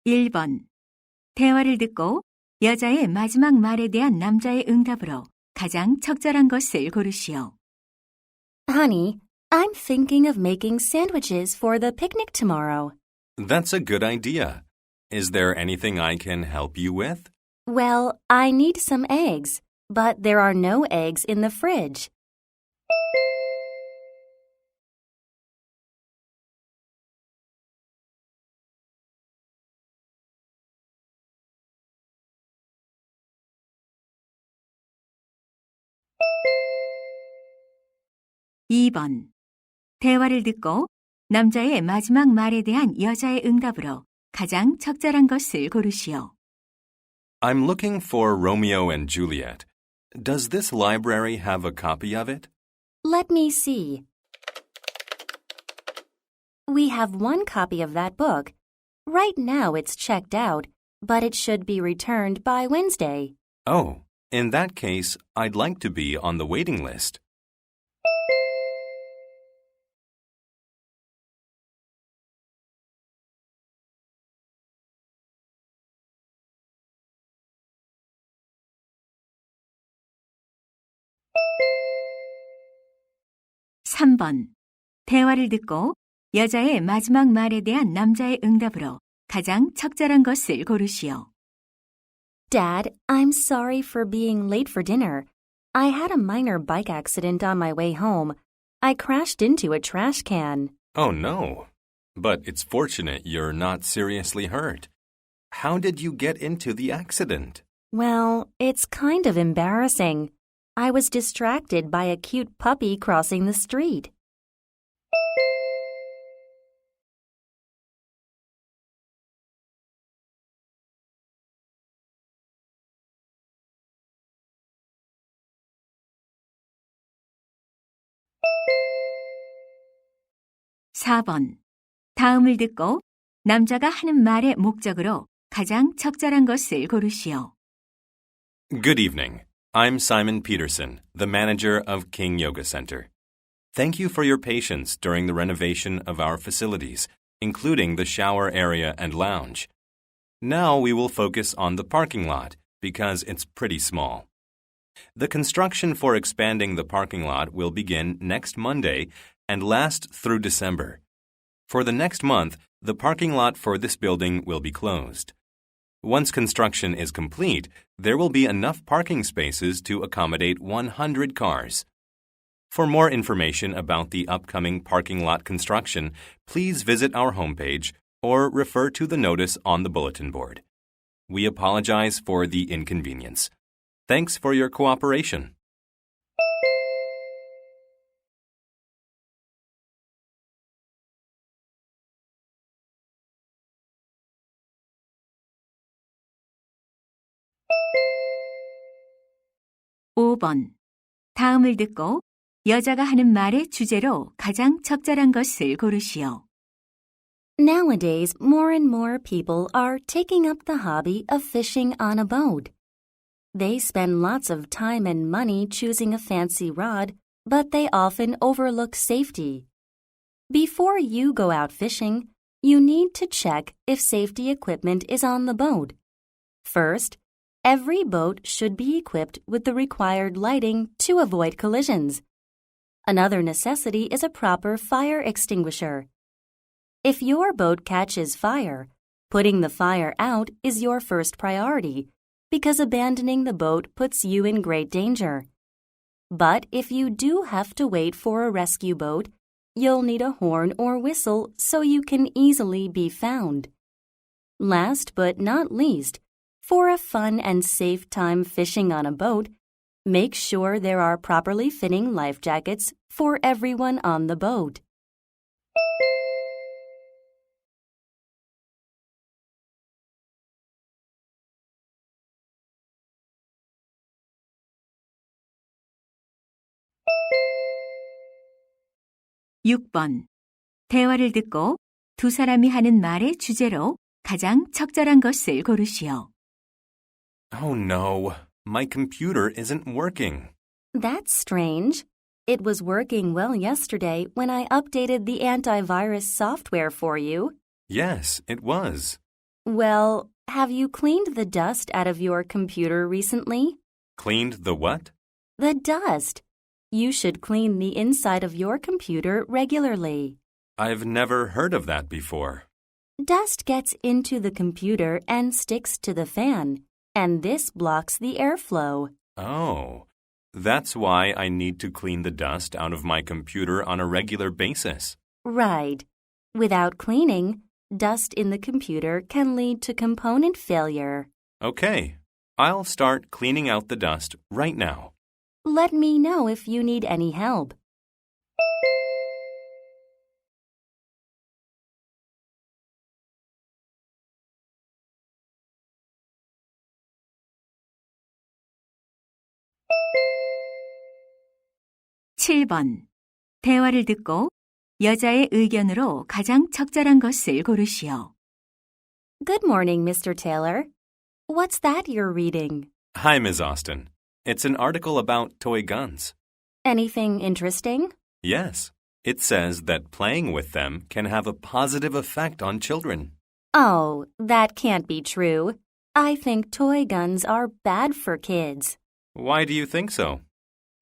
1번. 대화를 듣고 여자의 마지막 말에 대한 남자의 응답으로 가장 적절한 것을 고르시오. Honey, I'm thinking of making sandwiches for the picnic tomorrow. That's a good idea. Is there anything I can help you with? Well, I need some eggs, but there are no eggs in the fridge. 2번. 대화를 듣고 남자의 마지막 말에 대한 여자의 응답으로 가장 적절한 것을 고르시오. I'm looking for Romeo and Juliet. Does this library have a copy of it? Let me see. We have one copy of that book. Right now it's checked out, but it should be returned by Wednesday. Oh, in that case, I'd like to be on the waiting list. 3번. 대화를 듣고 여자의 마지막 말에 대한 남자의 응답으로 가장 적절한 것을 고르시오. Dad, I'm sorry for being late for dinner. I had a minor bike accident on my way home. I crashed into a trash can. Oh no. But it's fortunate you're not seriously hurt. How did you get into the accident? Well, it's kind of embarrassing. I was distracted by a cute puppy crossing the street. 4번. 다음을 듣고 남자가 하는 말의 목적으로 가장 적절한 것을 고르시오. Good evening. I'm Simon Peterson, the manager of King Yoga Center. Thank you for your patience during the renovation of our facilities, including the shower area and lounge. Now we will focus on the parking lot because it's pretty small. The construction for expanding the parking lot will begin next Monday and last through December. For the next month, the parking lot for this building will be closed. Once construction is complete, there will be enough parking spaces to accommodate 100 cars. For more information about the upcoming parking lot construction, please visit our homepage or refer to the notice on the bulletin board. We apologize for the inconvenience. Thanks for your cooperation. (5번) 다음을 듣고 여자가 하는 말의 주제로 가장 적절한 것을 고르시오. Nowadays, more and more people are taking up the hobby of fishing on a boat. They spend lots of time and money choosing a fancy rod, but they often overlook safety. Before you go out fishing, you need to check if safety equipment is on the boat. First, every boat should be equipped with the required lighting to avoid collisions. Another necessity is a proper fire extinguisher. If your boat catches fire, putting the fire out is your first priority because abandoning the boat puts you in great danger. But if you do have to wait for a rescue boat, you'll need a horn or whistle so you can easily be found. Last but not least, for a fun and safe time fishing on a boat, make sure there are properly fitting life jackets for everyone on the boat. (6번) 대화를 듣고 두 사람이 하는 말의 주제로 가장 적절한 것을 고르시오. Oh no, my computer isn't working. That's strange. It was working well yesterday when I updated the antivirus software for you. Yes, it was. Well, have you cleaned the dust out of your computer recently? Cleaned the what? The dust. You should clean the inside of your computer regularly. I've never heard of that before. Dust gets into the computer and sticks to the fan, and this blocks the airflow. Oh, that's why I need to clean the dust out of my computer on a regular basis. Right. Without cleaning, dust in the computer can lead to component failure. Okay, I'll start cleaning out the dust right now. Let me know if you need any help. (7번) 대화를 듣고 여자의 의견으로 가장 적절한 것을 고르시오. Good morning, Mr. Taylor. What's that you're reading? Hi, Ms. Austin. It's an article about toy guns. Anything interesting? Yes, it says that playing with them can have a positive effect on children. Oh, that can't be true. I think toy guns are bad for kids. Why do you think so?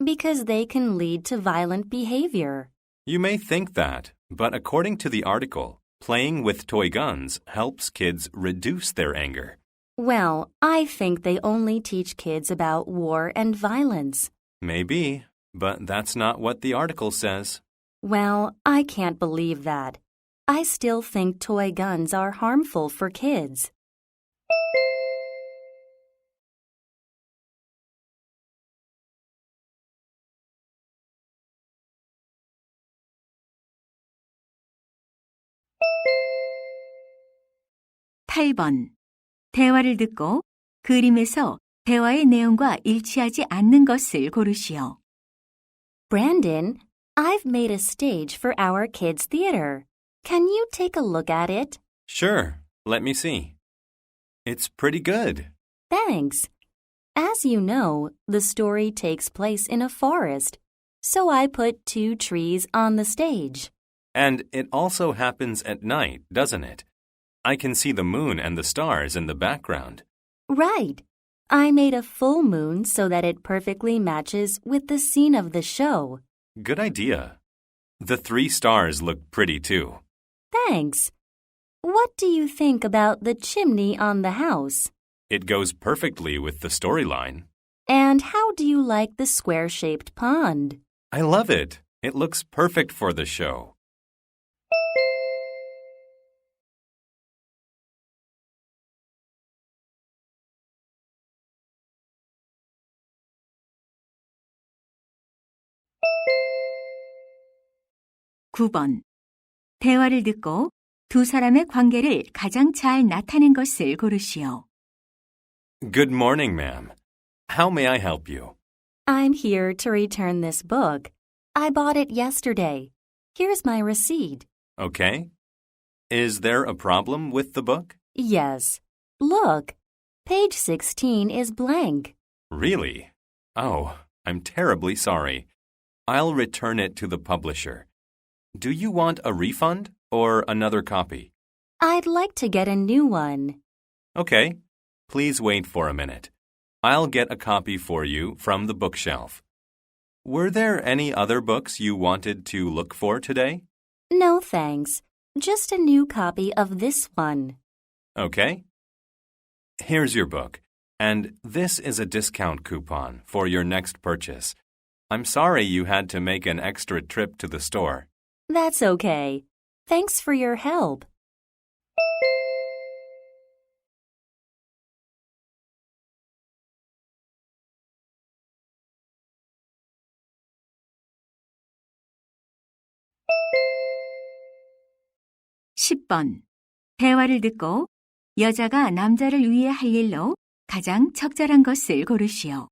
Because they can lead to violent behavior. You may think that, but according to the article, playing with toy guns helps kids reduce their anger. Well, I think they only teach kids about war and violence. Maybe, but that's not what the article says. Well, I can't believe that. I still think toy guns are harmful for kids. (8번) 대화를 듣고 그림에서 대화의 내용과 일치하지 않는 것을 고르시오. Brandon, I've made a stage for our kids' theater. Can you take a look at it? Sure, let me see. It's pretty good. Thanks. As you know, the story takes place in a forest, so I put 2 trees on the stage. And it also happens at night, doesn't it? I can see the moon and the stars in the background. Right. I made a full moon so that it perfectly matches with the scene of the show. Good idea. The 3 stars look pretty too. Thanks. What do you think about the chimney on the house? It goes perfectly with the storyline. And how do you like the square-shaped pond? I love it. It looks perfect for the show. (9번) 대화를 듣고 두 사람의 관계를 가장 잘 나타낸 것을 고르시오. Good morning, ma'am. How may I help you? I'm here to return this book. I bought it yesterday. Here's my receipt. Okay. Is there a problem with the book? Yes. Look, page 16 is blank. Really? Oh, I'm terribly sorry. I'll return it to the publisher. Do you want a refund or another copy? I'd like to get a new one. Okay. Please wait for a minute. I'll get a copy for you from the bookshelf. Were there any other books you wanted to look for today? No thanks. Just a new copy of this one. Okay. Here's your book. And this is a discount coupon for your next purchase. I'm sorry you had to make an extra trip to the store. That's okay. Thanks for your help. (10번) 대화를 듣고 여자가 남자를 위해 할 일로 가장 적절한 것을 고르시오.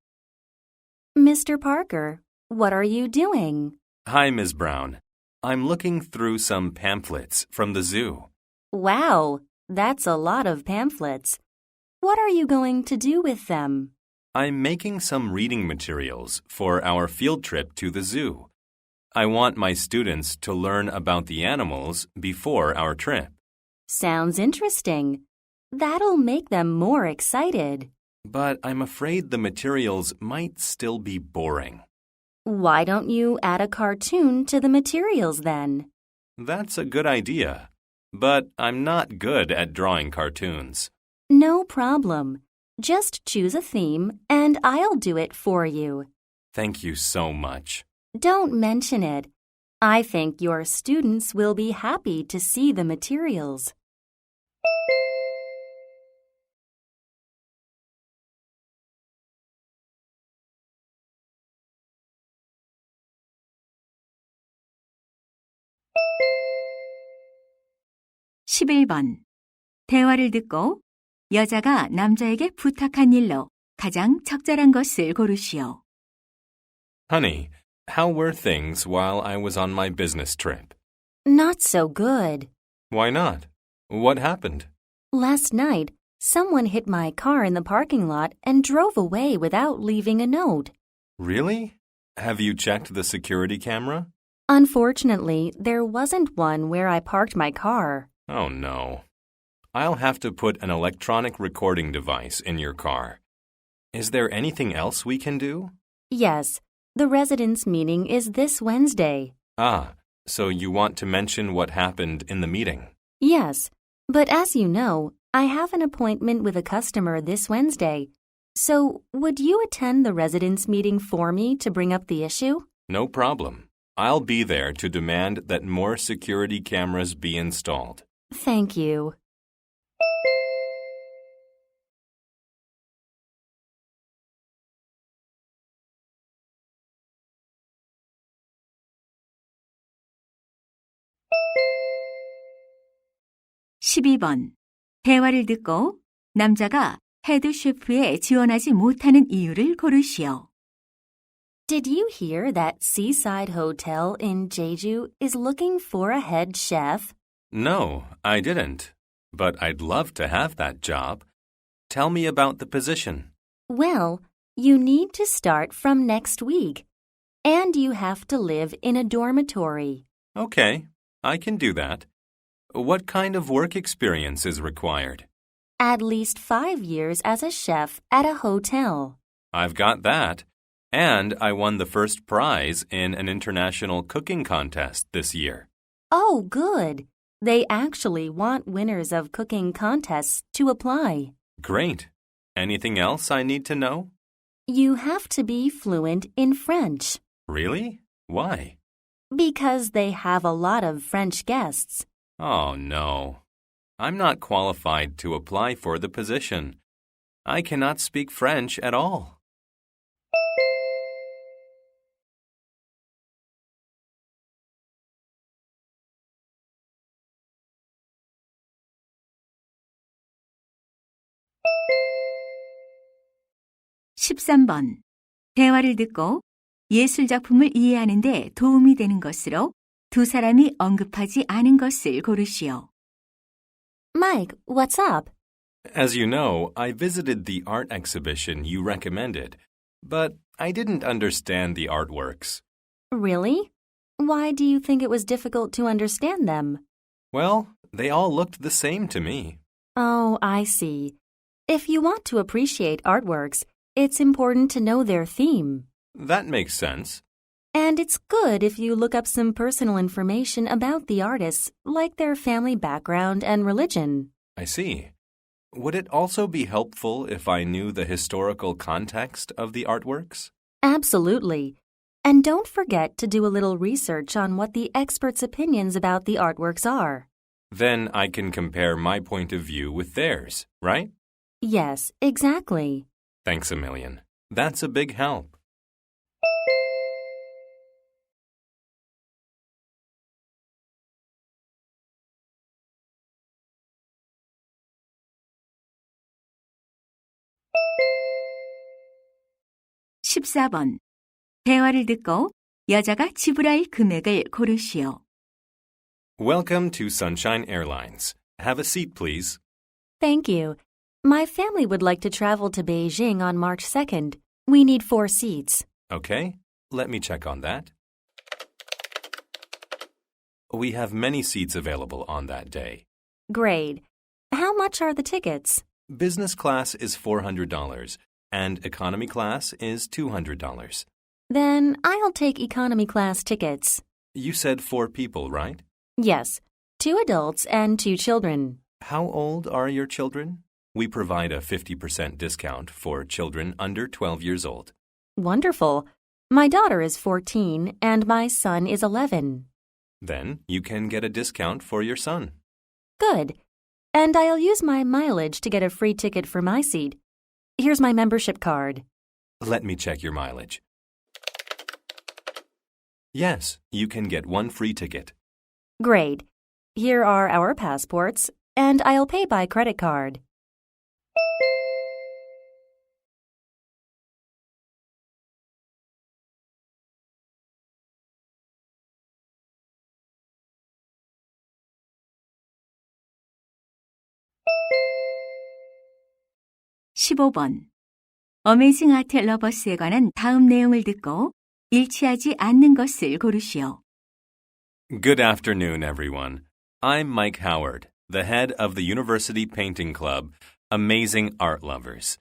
Mr. Parker, what are you doing? Hi, Ms. Brown. I'm looking through some pamphlets from the zoo. Wow, that's a lot of pamphlets. What are you going to do with them? I'm making some reading materials for our field trip to the zoo. I want my students to learn about the animals before our trip. Sounds interesting. That'll make them more excited. But I'm afraid the materials might still be boring. Why don't you add a cartoon to the materials then? That's a good idea, but I'm not good at drawing cartoons. No problem. Just choose a theme and I'll do it for you. Thank you so much. Don't mention it. I think your students will be happy to see the materials. (11번) 대화를 듣고 여자가 남자에게 부탁한 일로 가장 적절한 것을 고르시오. Honey, how were things while I was on my business trip? Not so good. Why not? What happened? Last night, someone hit my car in the parking lot and drove away without leaving a note. Really? Have you checked the security camera? Unfortunately, there wasn't one where I parked my car. Oh no. I'll have to put an electronic recording device in your car. Is there anything else we can do? Yes, the residents' meeting is this Wednesday. Ah, so you want to mention what happened in the meeting? Yes, but as you know, I have an appointment with a customer this Wednesday. So, would you attend the residents' meeting for me to bring up the issue? No problem. I'll be there to demand that more security cameras be installed. Thank you. (12번) 대화를 듣고 남자가 헤드 셰프에 지원하지 못하는 이유를 고르시오. Did you hear that seaside hotel in Jeju is looking for a head chef? No, I didn't. But I'd love to have that job. Tell me about the position. Well, you need to start from next week. And you have to live in a dormitory. Okay, I can do that. What kind of work experience is required? At least 5 years as a chef at a hotel. I've got that. And I won the first prize in an international cooking contest this year. Oh, good. They actually want winners of cooking contests to apply. Great. Anything else I need to know? You have to be fluent in French. Really? Why? Because they have a lot of French guests. Oh, no. I'm not qualified to apply for the position. I cannot speak French at all. (13번) 대화를 듣고 예술 작품을 이해하는 데 도움이 되는 것으로 두 사람이 언급하지 않은 것을 고르시오. Mike, what's up? As you know, I visited the art exhibition you recommended, but I didn't understand the artworks. Really? Why do you think it was difficult to understand them? Well, they all looked the same to me. Oh, I see. If you want to appreciate artworks, it's important to know their theme. That makes sense. And it's good if you look up some personal information about the artists, like their family background and religion. I see. Would it also be helpful if I knew the historical context of the artworks? Absolutely. And don't forget to do a little research on what the experts' opinions about the artworks are. Then I can compare my point of view with theirs, right? Yes, exactly. Thanks a million. That's a big help. (14번) 대화를 듣고 여자가 지불할 금액을 고르시오. Welcome to Sunshine Airlines. Have a seat, please. Thank you. My family would like to travel to Beijing on March 2nd. We need 4 seats. Okay, let me check on that. We have many seats available on that day. Great. How much are the tickets? Business class is $400 and economy class is $200. Then I'll take economy class tickets. You said 4 people, right? Yes, 2 adults and 2 children. How old are your children? We provide a 50% discount for children under 12 years old. Wonderful. My daughter is 14 and my son is 11. Then you can get a discount for your son. Good. And I'll use my mileage to get a free ticket for my seat. Here's my membership card. Let me check your mileage. Yes, you can get 1 free ticket. Great. Here are our passports, and I'll pay by credit card. (15번) 어메이징 아트 러버스에 관한 다음 내용을 듣고 일치하지 않는 것을 고르시오. Good afternoon, everyone. I'm Mike Howard, the head of the University Painting Club, Amazing Art Lovers.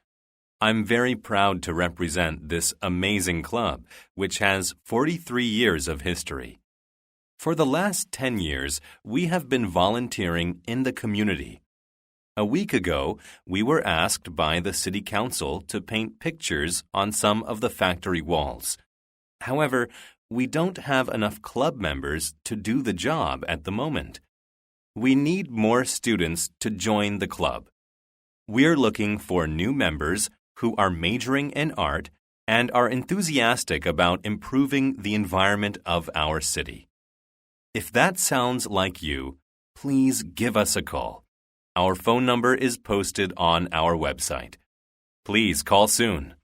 I'm very proud to represent this amazing club, which has 43 years of history. For the last 10 years, we have been volunteering in the community. A week ago, we were asked by the City Council to paint pictures on some of the factory walls. However, we don't have enough club members to do the job at the moment. We need more students to join the club. We're looking for new members who are majoring in art and are enthusiastic about improving the environment of our city. If that sounds like you, please give us a call. Our phone number is posted on our website. Please call soon.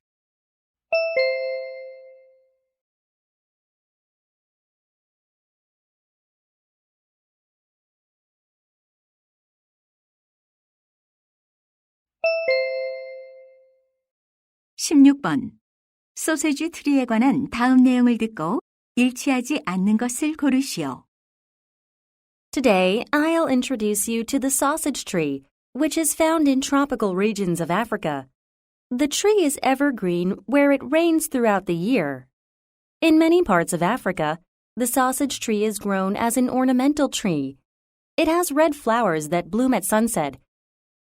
(16번) 소세지 트리에 관한 다음 내용을 듣고 일치하지 않는 것을 고르시오. Today, I'll introduce you to the sausage tree, which is found in tropical regions of Africa. The tree is evergreen where it rains throughout the year. In many parts of Africa, the sausage tree is grown as an ornamental tree. It has red flowers that bloom at sunset.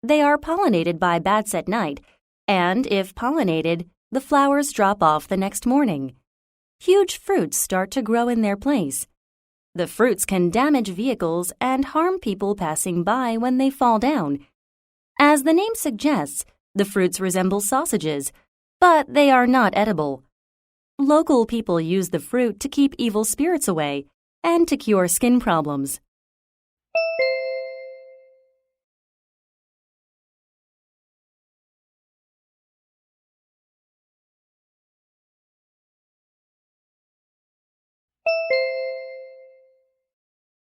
They are pollinated by bats at night, and if pollinated, the flowers drop off the next morning. Huge fruits start to grow in their place. The fruits can damage vehicles and harm people passing by when they fall down. As the name suggests, the fruits resemble sausages, but they are not edible. Local people use the fruit to keep evil spirits away and to cure skin problems.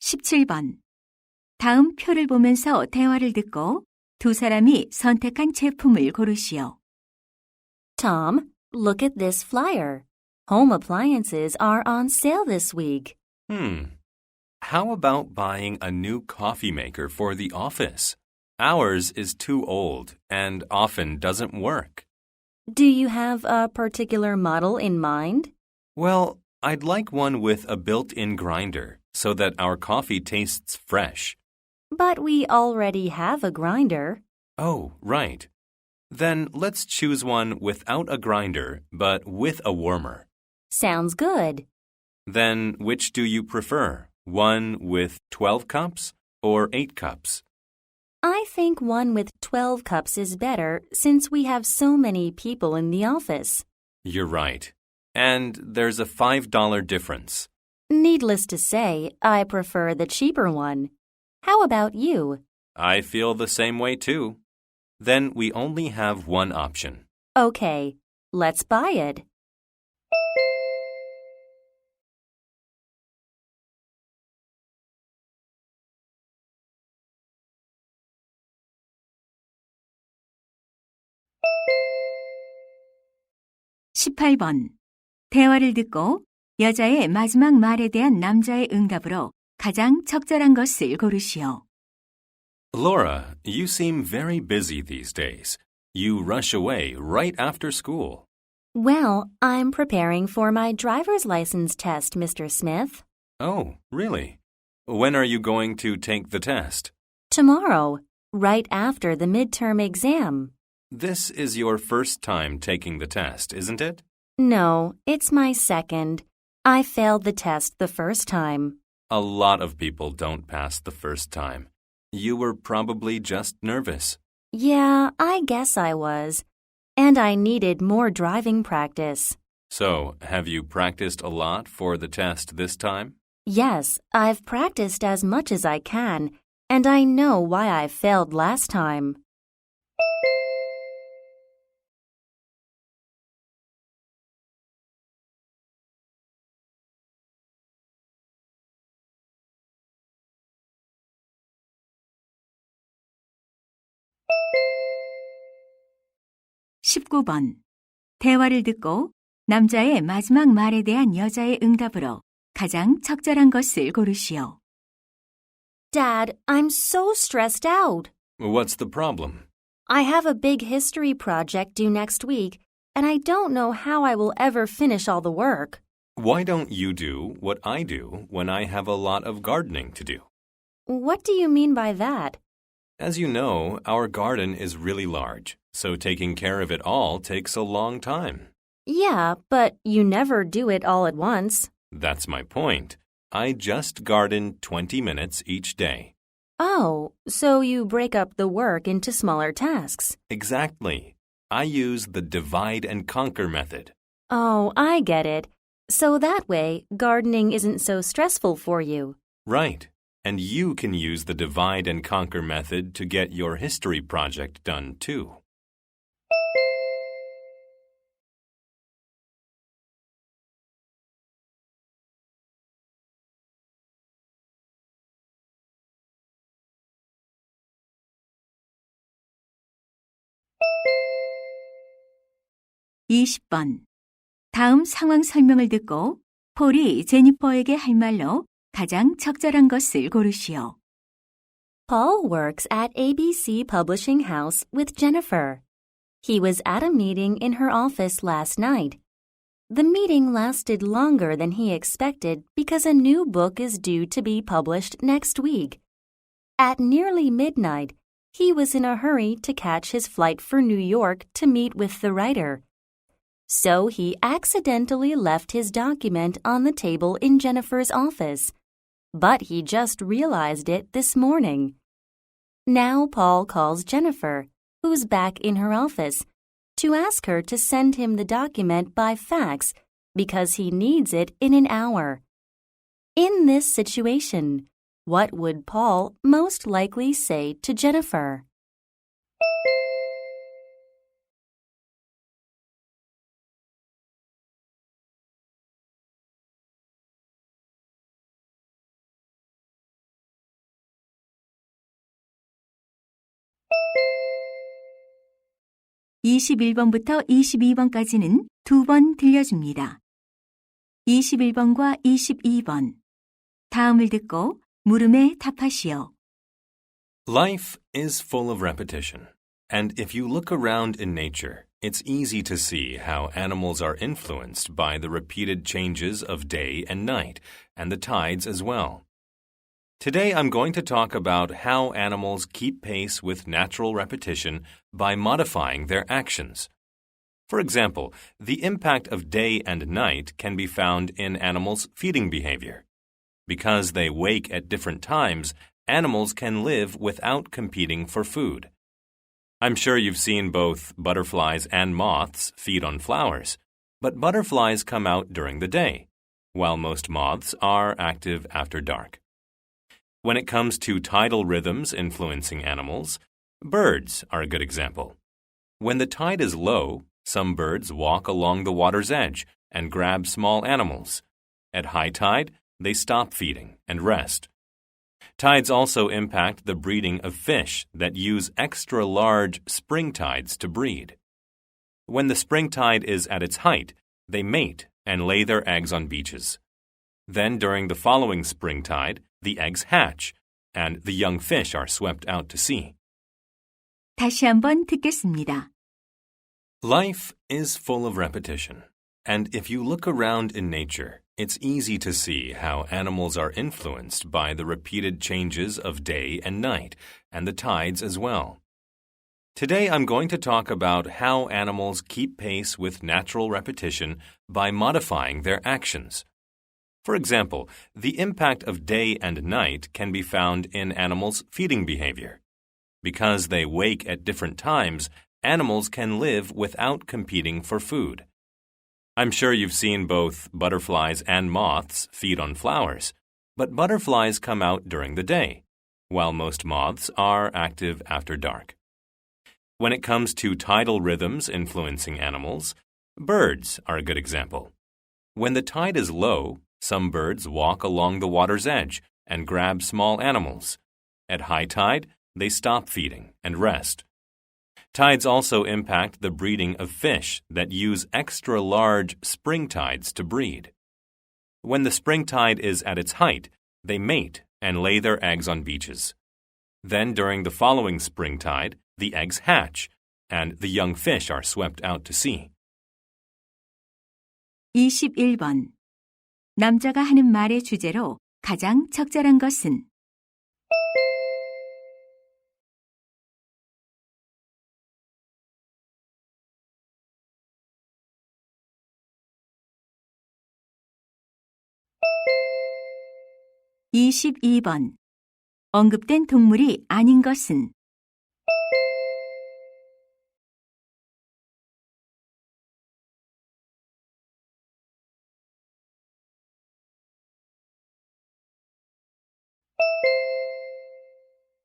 (17번) 다음 표를 보면서 대화를 듣고 두 사람이 선택한 제품을 고르시오. Tom, look at this flyer. Home appliances are on sale this week. How about buying a new coffee maker for the office? Ours is too old and often doesn't work. Do you have a particular model in mind? Well, I'd like one with a built-in grinder so that our coffee tastes fresh. But we already have a grinder. Oh, right. Then let's choose one without a grinder but with a warmer. Sounds good. Then which do you prefer? One with 12 cups or 8 cups? I think one with 12 cups is better since we have so many people in the office. You're right. And there's a $5 difference. Needless to say, I prefer the cheaper one. How about you? I feel the same way too. Then we only have one option. Okay, let's buy it. (18번) 대화를 듣고 여자의 마지막 말에 대한 남자의 응답으로 가장 적절한 것을 고르시오. Laura, you seem very busy these days. You rush away right after school. Well, I'm preparing for my driver's license test, Mr. Smith. Oh, really? When are you going to take the test? Tomorrow, right after the midterm exam. This is your first time taking the test, isn't it? No, it's my second. I failed the test the first time. A lot of people don't pass the first time. You were probably just nervous. Yeah, I guess I was. And I needed more driving practice. So, have you practiced a lot for the test this time? Yes, I've practiced as much as I can, and I know why I failed last time. (19번) 대화를 듣고 남자의 마지막 말에 대한 여자의 응답으로 가장 적절한 것을 고르시오. Dad, I'm so stressed out. What's the problem? I have a big history project due next week, and I don't know how I will ever finish all the work. Why don't you do what I do when I have a lot of gardening to do? What do you mean by that? As you know, our garden is really large, so taking care of it all takes a long time. Yeah, but you never do it all at once. That's my point. I just garden 20 minutes each day. Oh, so you break up the work into smaller tasks. Exactly. I use the divide and conquer method. Oh, I get it. So that way, gardening isn't so stressful for you. Right. And you can use the divide and conquer method to get your history project done too. (20번) 다음 상황 설명을 듣고 폴이 제니퍼에게 할 말로 가장 적절한 것을 고르시오. Paul works at ABC Publishing House with Jennifer. He was at a meeting in her office last night. The meeting lasted longer than he expected because a new book is due to be published next week. At nearly midnight, he was in a hurry to catch his flight for New York to meet with the writer. So he accidentally left his document on the table in Jennifer's office. But he just realized it this morning. Now Paul calls Jennifer, who's back in her office, to ask her to send him the document by fax because he needs it in an hour. In this situation, what would Paul most likely say to Jennifer? (21번부터 22번까지는 2번 들려줍니다. 21번과 22번. 다음을 듣고 물음에 답하시오. Life is full of repetition. And if you look around in nature, it's easy to see how animals are influenced by the repeated changes of day and night, and the tides as well. Today I'm going to talk about how animals keep pace with natural repetition by modifying their actions. For example, the impact of day and night can be found in animals' feeding behavior. Because they wake at different times, animals can live without competing for food. I'm sure you've seen both butterflies and moths feed on flowers, but butterflies come out during the day, while most moths are active after dark. When it comes to tidal rhythms influencing animals, birds are a good example. When the tide is low, some birds walk along the water's edge and grab small animals. At high tide, they stop feeding and rest. Tides also impact the breeding of fish that use extra large spring tides to breed. When the spring tide is at its height, they mate and lay their eggs on beaches. Then during the following spring tide, the eggs hatch, and the young fish are swept out to sea. 다시 한번 듣겠습니다. Life is full of repetition, and if you look around in nature, it's easy to see how animals are influenced by the repeated changes of day and night, and the tides as well. Today I'm going to talk about how animals keep pace with natural repetition by modifying their actions. For example, the impact of day and night can be found in animals' feeding behavior. Because they wake at different times, animals can live without competing for food. I'm sure you've seen both butterflies and moths feed on flowers, but butterflies come out during the day, while most moths are active after dark. When it comes to tidal rhythms influencing animals, birds are a good example. When the tide is low, some birds walk along the water's edge and grab small animals. At high tide, they stop feeding and rest. Tides also impact the breeding of fish that use extra large spring tides to breed. When the spring tide is at its height, they mate and lay their eggs on beaches. Then during the following spring tide, the eggs hatch and the young fish are swept out to sea. 21번. 남자가 하는 말의 주제로 가장 적절한 것은? (22번) 언급된 동물이 아닌 것은?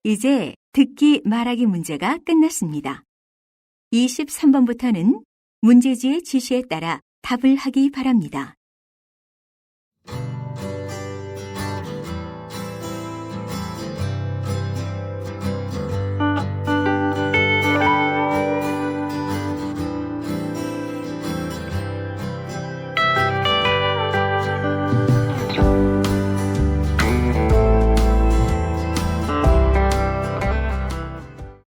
이제 듣기 말하기 문제가 끝났습니다. 23번부터는 문제지의 지시에 따라 답을 하기 바랍니다.